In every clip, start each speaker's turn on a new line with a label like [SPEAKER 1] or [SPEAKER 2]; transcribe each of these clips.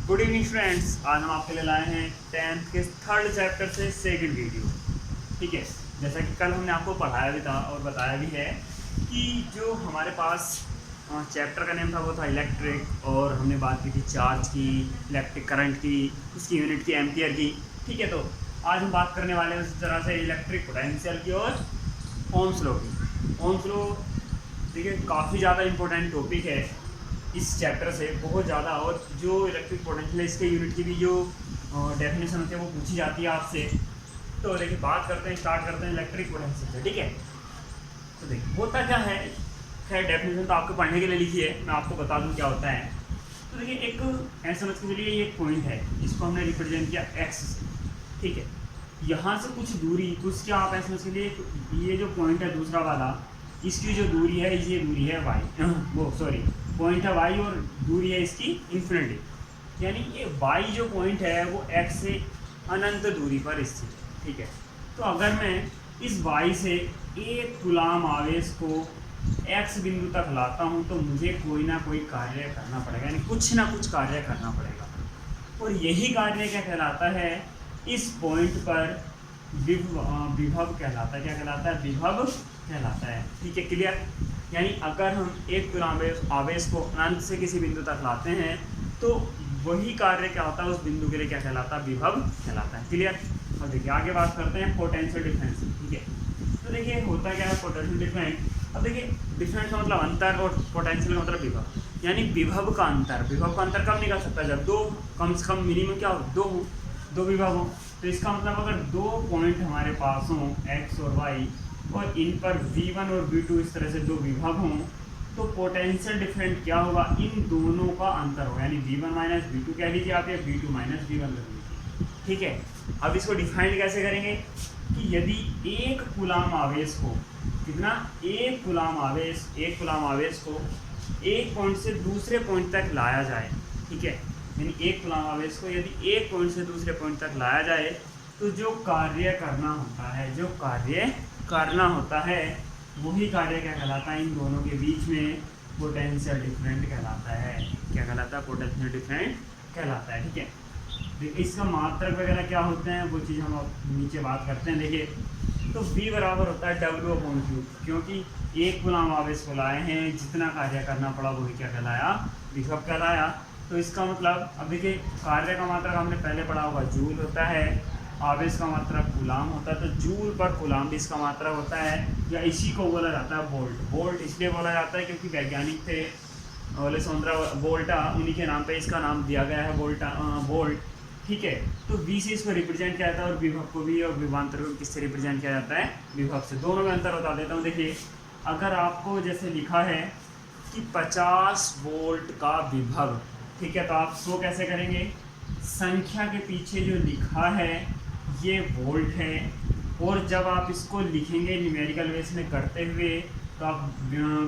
[SPEAKER 1] Good evening friends. आज हम आपके लिए लाए हैं 10th के थर्ड चैप्टर से सेकंड वीडियो। ठीक है, जैसा कि कल हमने आपको पढ़ाया भी था और बताया भी है कि जो हमारे पास चैप्टर का नेम था वो था इलेक्ट्रिक, और हमने बात की थी चार्ज की, इलेक्ट्रिक करंट की, उसकी यूनिट की एम्पियर की। ठीक है, तो आज हम बात करने वाले हैं उसी तरह से इलेक्ट्रिक पोटेंशियल की और ओम्स लॉ की। ओम्स लॉ देखिए काफ़ी ज़्यादा इंपॉर्टेंट टॉपिक है इस चैप्टर से, बहुत ज़्यादा। और जो इलेक्ट्रिक पोटेंशियल है इसके यूनिट की भी जो डेफिनेशन होती है वो पूछी जाती है आपसे। तो देखिए बात करते हैं, स्टार्ट करते हैं इलेक्ट्रिक पोटेंशियल से। ठीक है, तो देखिए होता क्या है, खैर डेफिनेशन तो आपको पढ़ने के लिए लिखी है, मैं आपको बता दूं क्या होता है। तो देखिए एक ऐसा समझ के चलिए, ये एक पॉइंट है, इसको हमने रिप्रेजेंट किया एक्स से। ठीक है, यहाँ से कुछ दूरी, कुछ क्या आप ऐसा समझ के लिए, ये जो पॉइंट है दूसरा वाला, इसकी जो दूरी है, ये दूरी है वाई, वो सॉरी पॉइंट है वाई, और दूरी है इसकी इन्फिनिटी। यानी ये वाई जो पॉइंट है वो एक्स से अनंत दूरी पर स्थित है। ठीक है, तो अगर मैं इस वाई से एक कूलाम आवेश को एक्स बिंदु तक लाता हूँ तो मुझे कोई ना कोई कार्य करना पड़ेगा, यानी कुछ ना कुछ कार्य करना पड़ेगा। और यही कार्य क्या कहलाता है, इस पॉइंट पर विभव कहलाता है। क्या कहलाता है? विभव कहलाता है। ठीक है, क्लियर। यानी अगर हम एक कूलाम आवेश को अनंत से किसी बिंदु तक लाते हैं तो वही कार्य क्या होता है उस बिंदु के लिए, क्या कहलाता है? विभव कहलाता है। क्लियर। और देखिए आगे बात करते हैं पोटेंशियल डिफरेंस। ठीक है, तो देखिए होता क्या है पोटेंशियल डिफरेंस। अब देखिए डिफरेंस का मतलब अंतर और पोटेंशियल का मतलब विभव। यानी विभव का अंतर, विभव का अंतर कब निकल सकता है? जब दो, कम से कम मिनिमम क्या हो, दो विभव हो। तो इसका मतलब अगर दो पॉइंट हमारे पास हों एक्स और वाई, और इन पर V1 और V2 इस तरह से दो विभव हों, तो पोटेंशियल डिफरेंट क्या होगा? इन दोनों का अंतर होगा। यानी V1 माइनस V2 कह लीजिए आप, या V2 माइनस V1 कर लीजिए। ठीक है, अब इसको डिफाइन कैसे करेंगे कि यदि एक कूलाम आवेश को, कितना, एक कूलाम आवेश को एक पॉइंट से दूसरे पॉइंट तक लाया जाए। ठीक है, यानी एक कूलाम आवेश को यदि एक पॉइंट से दूसरे पॉइंट तक लाया जाए तो जो कार्य करना होता है, वही कार्य क्या कहलाता है? इन दोनों के बीच में पोटेंशियल डिफरेंट कहलाता है। क्या कहलाता है? पोटेंशियल डिफरेंट कहलाता है। ठीक है, देखिए इसका मात्रक वगैरह क्या होते हैं वो चीज़ हम नीचे बात करते हैं। देखिए तो V बराबर होता है W/Q, क्योंकि एक कूलाम आवेश को लाए हैं, जितना कार्य करना पड़ा वही क्या कहलाया? विभव कहलाया। तो इसका मतलब अब देखिए कार्य का मात्रक हमने पहले पढ़ा होगा, जूल होता है, आवेश का मात्रक कूलाम होता है, तो जूल पर कूलाम भी इसका मात्रक होता है, या इसी को बोला जाता है वोल्ट। वोल्ट इसलिए बोला जाता है क्योंकि वैज्ञानिक थे अलेक्जेंड्रो वोल्टा, उन्हीं के नाम पे इसका नाम दिया गया है वोल्ट। ठीक है, तो V से इसको रिप्रेजेंट किया जाता है, और विभव को भी और विभवांतर को किससे रिप्रेजेंट किया जाता है? विभव से। दोनों में अंतर बता देता हूँ। देखिए अगर आपको जैसे लिखा है कि 50 वोल्ट का विभव, ठीक है, तो आप शो कैसे करेंगे? संख्या के पीछे जो लिखा है ये वोल्ट है, और जब आप इसको लिखेंगे न्यूमेरिकल बेस में करते हुए तो आप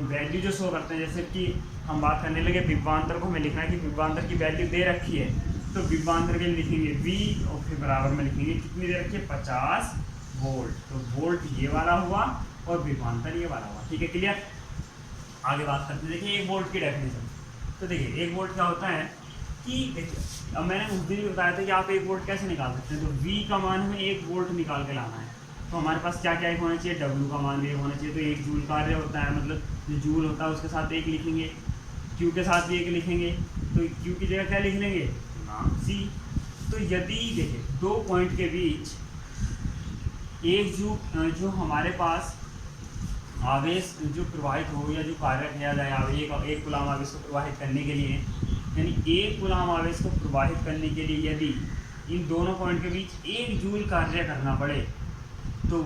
[SPEAKER 1] वैल्यू जो शो करते हैं, जैसे कि हम बात करने लगे विभवांतर को, हमें लिखना है कि विभवांतर की वैल्यू दे रखी है, तो विभवांतर के लिए लिखेंगे V, और फिर बराबर में लिखेंगे कितनी दे रखी है? 50 वोल्ट। तो वोल्ट ये वाला हुआ और विभवांतर ये वाला हुआ। ठीक है, क्लियर। आगे बात करते हैं। देखिए एक वोल्ट की डेफिनेशन। तो देखिए एक वोल्ट क्या होता है कि देखिए अब मैंने उस दिन भी बताया था कि आप एक वोल्ट कैसे निकाल सकते हैं। तो V का मान हमें एक वोल्ट निकाल के लाना है, तो हमारे पास क्या क्या एक होना चाहिए? W का मान भी एक होना चाहिए। तो एक जूल कार्य होता है, मतलब जो जूल होता है उसके साथ एक लिखेंगे, Q के साथ भी एक लिखेंगे, तो Q की जगह क्या लिख लेंगे? C। तो यदि देखिए दो पॉइंट के बीच एक जो हमारे पास आवेश जो प्रवाहित हो, या जो कार्य किया जाए एक कूलाम आवेश को प्रवाहित करने के लिए, यानी एक कूलाम आवेश को प्रवाहित करने के लिए यदि इन दोनों पॉइंट के बीच एक जूल कार्य करना पड़े, तो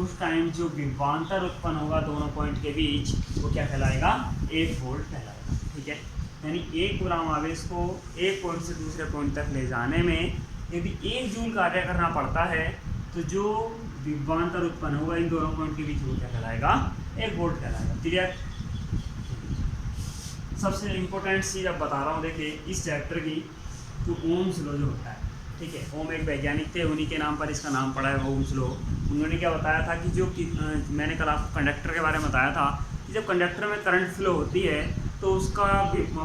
[SPEAKER 1] उस टाइम जो विभवांतर उत्पन्न होगा दोनों पॉइंट के बीच, वो क्या कहलाएगा? 1 वोल्ट कहलाएगा। ठीक है, यानी एक कूलाम आवेश को एक पॉइंट से दूसरे पॉइंट तक ले जाने में यदि 1 जूल कार्य करना पड़ता है, तो जो विभवांतर उत्पन्न होगा इन दोनों पॉइंट के बीच वो क्या कहलाएगा? 1 वोल्ट कहलाएगा। क्लियर। सबसे इम्पोर्टेंट चीज़ अब बता रहा हूँ, देखिए इस चैप्टर की जो ओम्स लॉ जो होता है। ठीक है, ओम एक वैज्ञानिक थे, उन्हीं के नाम पर इसका नाम पड़ा है ओम्स लॉ। उन्होंने क्या बताया था कि मैंने कल आपको कंडक्टर के बारे में बताया था कि जब कंडक्टर में करंट फ्लो होती है तो उसका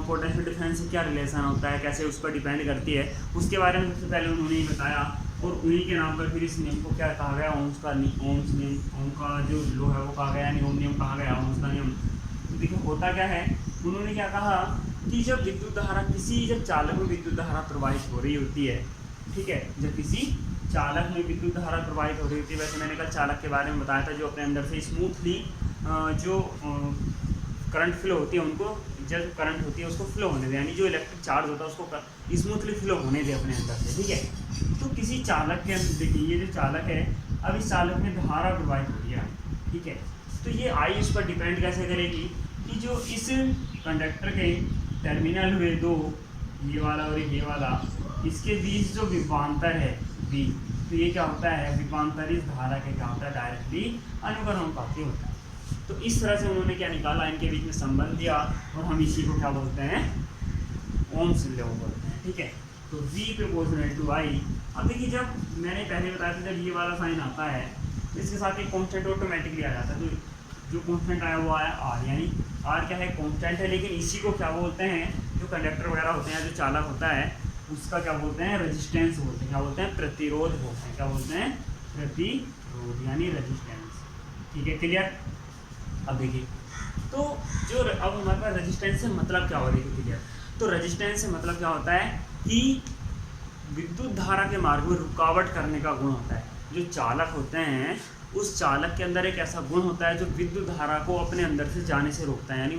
[SPEAKER 1] पोटेंशियल डिफरेंस से क्या रिलेशन होता है, कैसे उस पर डिपेंड करती है, उसके बारे में सबसे पहले उन्होंने ही बताया। और उन्हीं के नाम पर फिर इस नियम को क्या कहा गया, ओम्स नियम, ओम का जो लो है वो कहा गया, यानी ओम नियम कहा गया, ओम्स का नियम। तो देखिए होता क्या है, उन्होंने क्या कहा कि जब विद्युत धारा जब चालक में विद्युत धारा प्रवाहित हो रही होती है, ठीक है, जब किसी चालक में विद्युत धारा प्रवाहित हो रही होती है, वैसे मैंने कल चालक के बारे में बताया था जो अपने अंदर से स्मूथली जो करंट फ्लो होती है, उनको जब करंट होती है उसको फ्लो होने दे, यानी जो इलेक्ट्रिक चार्ज होता है उसको स्मूथली फ्लो होने दे अपने अंदर से, ठीक है। तो किसी चालक के अंदर देखिए ये जो चालक है, अब इस चालक में धारा प्रवाहित हो रही है, ठीक है। तो ये आई इस पर डिपेंड कैसे करेगी कि जो इस कंडक्टर के टर्मिनल हुए दो, ये वाला और ये वाला, इसके बीच जो विभवांतर है V, तो ये क्या होता है, विभवांतर इस धारा के क्या होता है, डायरेक्टली अनुपाती होता है। तो इस तरह से उन्होंने क्या निकाला, इनके बीच में संबंध दिया, और हम इसी को क्या बोलते हैं, ओम्स लॉ बोलते हैं, ठीक है। तो V प्रोपोर्शनल टू I। अब देखिए जब मैंने पहले बताया था, जब ये वाला साइन आता है तो इसके साथ एक कांस्टेंट ऑटोमेटिकली आ जाता है। तो जो कांस्टेंट आया वो आया R, यानी R क्या है, कांस्टेंट है, लेकिन इसी को क्या बोलते हैं, जो कंडक्टर वगैरह होते हैं, जो चालक होता है उसका क्या बोलते हैं, रेजिस्टेंस बोलते हैं, क्या बोलते हैं, प्रतिरोध बोलते हैं, क्या बोलते हैं, प्रतिरोध यानी रेजिस्टेंस, ठीक है, क्लियर। अब देखिए तो जो अब हमारे पास रेजिस्टेंस से मतलब क्या हो रही है, क्लियर। तो रेजिस्टेंस से मतलब क्या होता है कि विद्युत धारा के मार्ग में रुकावट करने का गुण होता है। जो चालक होते हैं उस चालक के अंदर एक ऐसा गुण होता है जो विद्युत धारा को अपने अंदर से जाने से रोकता है, यानी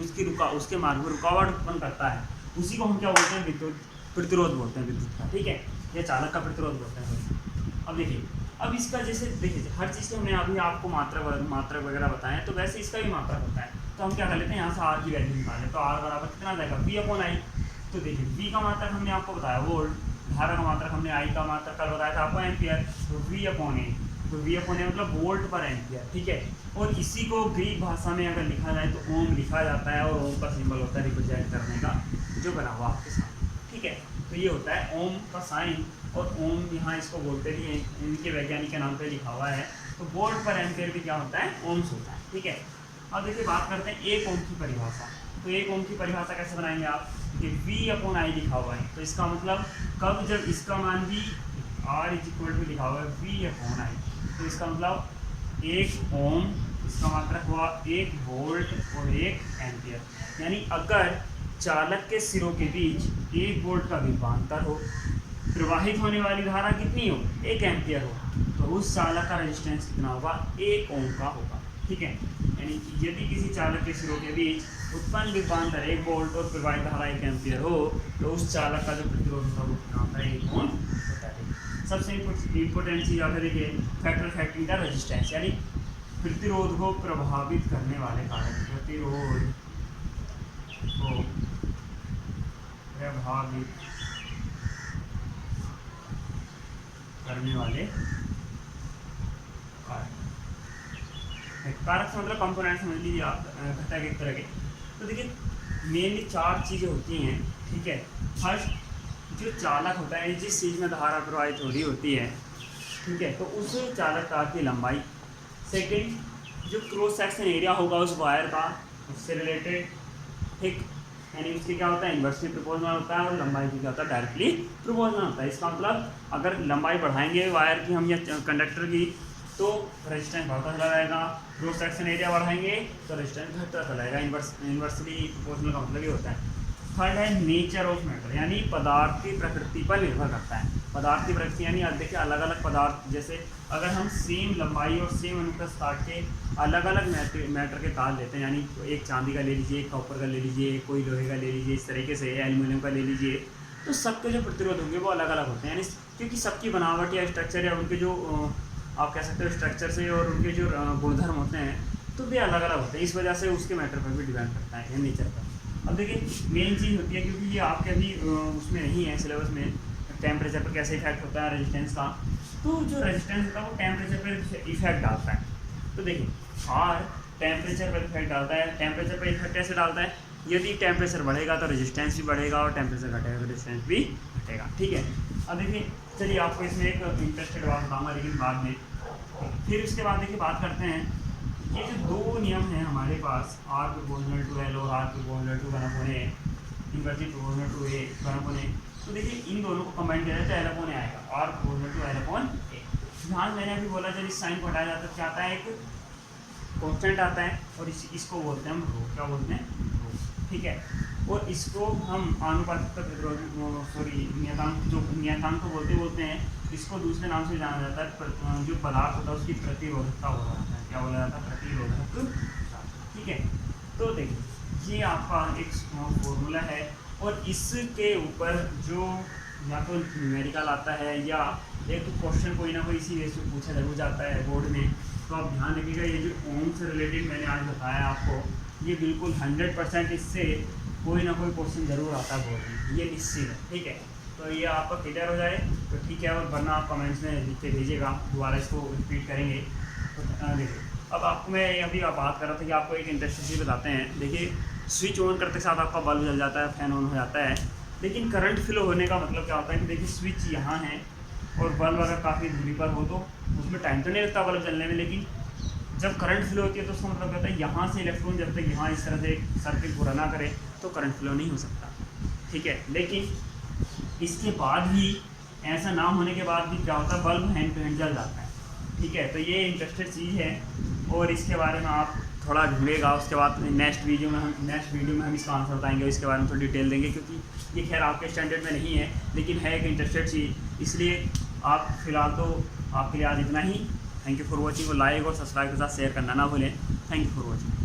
[SPEAKER 1] उसके मार्ग में रुकावट उत्पन्न करता है। उसी को हम क्या बोलते हैं, विद्युत प्रतिरोध बोलते हैं, विद्युत का, ठीक है, या चालक का प्रतिरोध बोलते हैं। अब देखिए, अब इसका जैसे देखिए हर चीज़ के हमने अभी आपको मात्रक वगैरह बताएं, तो वैसे इसका भी मात्रक होता है। तो हम क्या कर लेते हैं, यहाँ से R की वैल्यू निकालें, तो R बराबर कितना जाएगा, V/I। तो देखिए V का मात्रक हमने आपको बताया वोल्ट, धारा का मात्रक हमने I का मात्रक कल बताया था आपको एम्पियर, तो V/A, तो V/A मतलब वोल्ट पर एम्पियर, ठीक है। और इसी को ग्रीक भाषा में अगर लिखा जाए तो ओम लिखा जाता है, और ओम का सिंबल होता है रिप्रेजेंट करने का, जो बना हुआ आपके सामने, ठीक है। तो ये होता है ओम का साइन, और ओम यहाँ इसको बोलते भी हैं, इनके वैज्ञानिक के नाम पे लिखा हुआ है। तो वोल्ट पर एम्पियर भी क्या होता है, ओम्स होता है, ठीक है। अब देखिए बात करते हैं एक ओम की परिभाषा। तो एक ओम की परिभाषा कैसे बनाएंगे आप, कि V/I लिखा हुआ है, तो इसका मतलब कब, जब इसका मान भी R = लिखा हुआ है V/I, तो इसका मतलब 1 ओम, इसका मात्रक हुआ 1 वोल्ट और 1 एम्पियर। यानी अगर चालक के सिरों के बीच 1 वोल्ट का विभवांतर हो, प्रवाहित होने वाली धारा कितनी हो, 1 एम्पियर हो, तो उस चालक का रेजिस्टेंस कितना होगा, 1 ओम का होगा, ठीक है। यानी यदि किसी चालक के सिरों के बीच उत्पन्न विभवांतर 1 वोल्ट और प्रवाहित धारा 1 एम्पियर हो, तो उस चालक का जो प्रतिरोध होता है वो कितना होता है, 1 ओम होता है। सबसे इम्पोर्टेंट चीज़ आप देखिए, फैक्टर फैक्टिंग का रेजिस्टेंस, यानी प्रतिरोध को प्रभावित करने वाले कारक, प्रतिरोध को प्रभावित करने वाले कारक से मतलब कंपोनेंट समझ लीजिए आप, घटक एक तरह के। तो देखिए मेनली 4 चीज़ें होती हैं, ठीक है। फर्स्ट जो चालक होता है, जिस चीज़ में धारा प्रवाहित हो रही होती है, ठीक है, तो उस चालक तार की लंबाई। सेकंड जो क्रॉस सेक्शन एरिया होगा उस वायर का, उससे रिलेटेड, ठीक, यानी उसके क्या होता है, इन्वर्सली प्रोपोर्शनल होता है, और लंबाई की क्या होता है, डायरेक्टली प्रोपोर्शनल होता है। इसका मतलब अगर लंबाई बढ़ाएंगे वायर की हम या कंडक्टर की, तो रेजिस्टेंस बढ़ता चला जाएगा, क्रॉस सेक्शन एरिया बढ़ाएंगे तो रेजिस्टेंस घटता चला जाएगा। इन्वर्सली प्रोपोर्शनल का मतलब ये होता है। थर्ड है नेचर ऑफ मैटर, यानी पदार्थ की प्रकृति पर निर्भर करता है। पदार्थ की प्रकृति यानी देखिए अलग अलग पदार्थ, जैसे अगर हम सेम लंबाई और सेम अनुप्रस्थ काट के अलग अलग मैटर के तार लेते हैं, यानी एक चांदी का ले लीजिए, एक कॉपर का ले लीजिए, कोई लोहे का ले लीजिए, इस तरीके से एल्यूमिनियम का ले लीजिए, तो सबके जो प्रतिरोध होंगे वो अलग अलग होते हैं, यानी क्योंकि सबकी बनावट या स्ट्रक्चर या उनके जो आप कह सकते हो स्ट्रक्चर से और उनके जो गुणधर्म होते हैं तो वे अलग अलग होते हैं। इस वजह से उसके मैटर पर भी डिपेंड करता है, या नेचर पर। अब देखिए मेन चीज़ होती है, क्योंकि ये आपके अभी उसमें नहीं है सिलेबस में, टेम्परेचर पर कैसे इफेक्ट होता है रेजिस्टेंस का। तो जो रेजिस्टेंस होता है वो टेम्परेचर पर इफेक्ट डालता है। तो देखिए R टेम्परेचर पर इफेक्ट डालता है। टेम्परेचर पर इफेक्ट कैसे डालता है, यदि टेम्परेचर बढ़ेगा तो रेजिस्टेंस भी बढ़ेगा, और टेम्परेचर घटेगा तो रेजिस्टेंस भी घटेगा, ठीक है। अब देखिए चलिए आपको इसमें एक इंटरेस्टेड बात बताऊँगा, लेकिन बाद में। फिर उसके बाद देखिए बात करते हैं ये जो दो नियम हैं हमारे पास, आर प्रोपोर्शनल टू एल और R proportional to 1/a, inversely proportional to a 1/a, तो देखिए इन दोनों को कंबाइन किया जाए तो L/a आएगा, आर प्रोपोर्शनल टू L/a। यहाँ मैंने अभी बोला जब इस साइन को हटाया जाता है क्या आता है, एक कॉन्स्टेंट आता है और इसको बोलते हैं हम रो, क्या बोलते हैं रो, ठीक है। और इसको हम आनुपातिकता नियतांक तो बोलते हैं, इसको दूसरे नाम से जाना जाता है, जो पदार्थ होता है उसकी प्रतिरोधकता बोला जाता है, क्या बोला जाता है, प्रतिरोधकता, ठीक है। तो देखिए ये आपका एक फॉर्मूला है और इसके ऊपर जो या तो न्यूमेरिकल आता है या एक तो क्वेश्चन कोई ना कोई इसी वे से पूछा जरूर जाता है बोर्ड में, तो आप ध्यान रखिएगा ये जो ओम से रिलेटेड मैंने आज बताया आपको, ये बिल्कुल 100% इससे कोई ना कोई क्वेश्चन जरूर आता है बोर्ड में, ये निश्चित है, ठीक है। तो ये आपका क्लियर हो जाए तो ठीक है, और वरना आप कमेंट्स में लिख के भेजिएगा, दोबारा इसको रिपीट करेंगे। तो देखिए अब आपको मैं अभी बात कर रहा था कि आपको एक इंटरेस्टिंग चीज़ बताते हैं। देखिए स्विच ऑन करते साथ आपका बल्ब जल जाता है, फैन ऑन हो जाता है, लेकिन करंट फ्लो होने का मतलब क्या होता है कि देखिए स्विच यहाँ है और बल्ब अगर काफ़ी दूरी पर हो तो उसमें टाइम तो नहीं लगता बल्ब जलने में, लेकिन जब करंट फ्लो होती है तो उसका मतलब कहता है यहाँ से इलेक्ट्रॉन जब तक यहाँ इस तरह से सर्किट पूरा ना करे तो करंट फ्लो नहीं हो सकता, ठीक है। लेकिन इसके बाद भी ऐसा ना होने के बाद भी क्या होता है, बल्ब हैंड टू हैंड जल जाता है, ठीक है। तो ये इंटरेस्टेड चीज़ है और इसके बारे में आप थोड़ा ढूंढेगा, उसके बाद नेक्स्ट वीडियो में हम इसका आंसर बताएंगे और इसके बारे में थोड़ी डिटेल देंगे, क्योंकि ये खैर आपके स्टैंडर्ड में नहीं है लेकिन है एक इंटरेस्टेड चीज़, इसलिए आप फिलहाल तो आपके लिए आज इतना ही। थैंक यू फॉर वॉचिंग, और लाइक और सब्सक्राइब के साथ शेयर करना ना भूलें। Thank you for watching.